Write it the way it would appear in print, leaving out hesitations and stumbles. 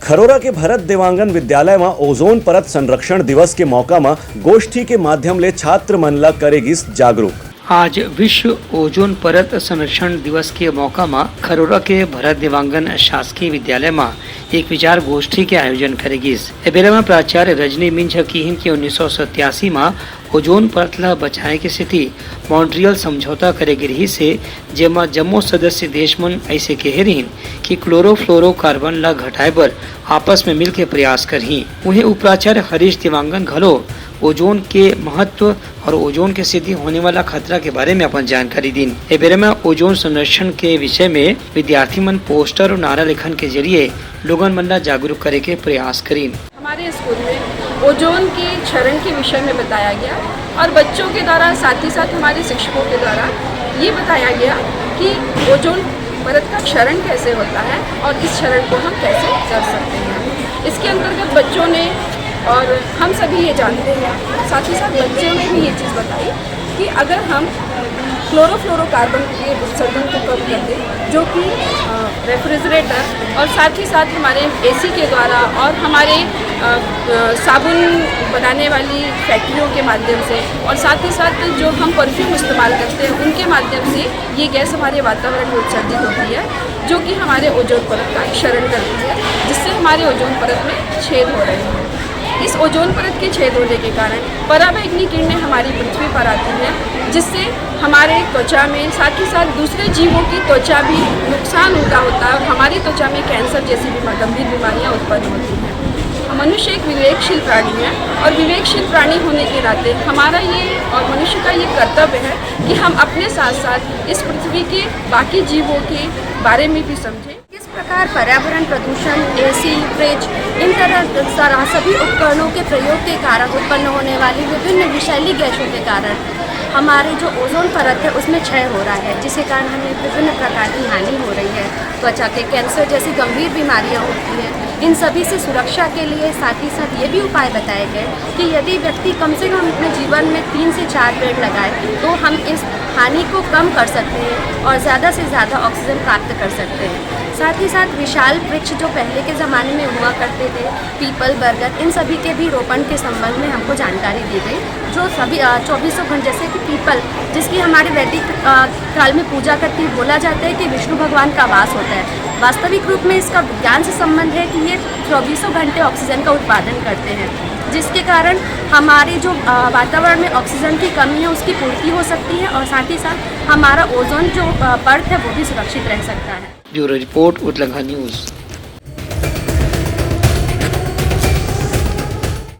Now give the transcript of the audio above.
खरोरा के भरत देवांगन विद्यालय में ओजोन परत संरक्षण दिवस के मौका में गोष्ठी के माध्यम ले छात्र मन ला करेगी जागरूक। आज विश्व ओजोन परत संरक्षण दिवस के मौका में खरोरा के भरत देवांगन शासकीय विद्यालय में एक विचार गोष्ठी के आयोजन करेगी। बेरे में प्राचार्य रजनी मिंज की 1987 में ओजोन परत ला बचाए की स्थिति मॉन्ट्रियल समझौता करेगी रही से जेमा जम्मो सदस्य देश मन ऐसे कहे रही कि क्लोरोफ्लोरोकार्बन ला घटाए बर आपस में मिलकर प्रयास करही। वहीं उपप्राचार्य हरीश देवांगन घलो ओजोन के महत्व और ओजोन के सिद्धि होने वाला खतरा के बारे में अपन जानकारी दी। ए बेरे में ओजोन संरक्षण के विषय में विद्यार्थी मन पोस्टर और नारा लेखन के जरिए लोगन मन ला जागरूक करे के प्रयास करी। हमारे स्कूल में ओजोन के क्षरण के विषय में बताया गया और बच्चों के द्वारा साथ ही साथ हमारे शिक्षकों के द्वारा ये बताया गया कि ओजोन परत का क्षरण कैसे होता है और इस क्षरण को हम कैसे कर सकते हैं। इसके अंतर्गत बच्चों ने और हम सभी ये जानते हैं, साथ ही साथ बच्चों ने भी ये चीज़ बताई कि अगर हम क्लोरोफ्लोरोकार्बन के उत्सर्जन को कम कर दें, जो कि रेफ्रिजरेटर और साथ ही साथ हमारे एसी के द्वारा और हमारे साबुन बनाने वाली फैक्ट्रियों के माध्यम से और साथ ही साथ जो हम परफ्यूम इस्तेमाल करते हैं उनके माध्यम से ये गैस हमारे वातावरण में उत्सर्जित होती है, जो कि हमारे ओजोन परत का क्षरण करती है, जिससे हमारे ओजोन परत में छेद हो रहे हैं। इस ओजोन परत के छेद होने के कारण पराबैंगनी किरणें हमारी पृथ्वी पर आती हैं, जिससे हमारे त्वचा में साथ ही साथ दूसरे जीवों की त्वचा भी नुकसान उनका होता है और हमारी त्वचा में कैंसर जैसी गंभीर बीमारियां उत्पन्न होती हैं। मनुष्य एक विवेकशील प्राणी है और विवेकशील प्राणी होने के नाते हमारा ये और मनुष्य का ये कर्तव्य है कि हम अपने साथ साथ इस पृथ्वी के बाकी जीवों के बारे में भी समझें। किस प्रकार पर्यावरण प्रदूषण, एसी, फ्रिज, इन तरह सभी उपकरणों के प्रयोग के कारण उत्पन्न होने वाली विभिन्न विषैली गैसों के कारण हमारे जो ओजोन परत है उसमें क्षय हो रहा है, जिसके कारण हमें विभिन्न प्रकार की हानि हो रही है। त्वचा के कैंसर जैसी गंभीर बीमारियां होती हैं। इन सभी से सुरक्षा के लिए साथ ही साथ ये भी उपाय बताए गए कि यदि व्यक्ति कम से कम अपने जीवन में 3 से 4 पेड़ लगाए तो हम इस हानि को कम कर सकते हैं और ज़्यादा से ज़्यादा ऑक्सीजन प्राप्त कर सकते हैं। साथ ही साथ विशाल वृक्ष जो पहले के ज़माने में हुआ करते थे, पीपल, बरगद, इन सभी के भी रोपण के संबंध में हमको जानकारी दी गई, जो सभी 2400 घंटे जैसे कि पीपल, जिसकी हमारे वैदिक काल में पूजा करती बोला जाता है कि विष्णु भगवान का वास होता है। वास्तविक रूप में इसका विज्ञान से संबंध है कि ये 2400 घंटे ऑक्सीजन का उत्पादन करते हैं, जिसके कारण हमारे जो वातावरण में ऑक्सीजन की कमी है उसकी पूर्ति हो सकती है और साथ ही साथ हमारा ओजोन जो परत है वो भी सुरक्षित रह सकता है। ब्यूरो रिपोर्ट उतलंघा न्यूज़।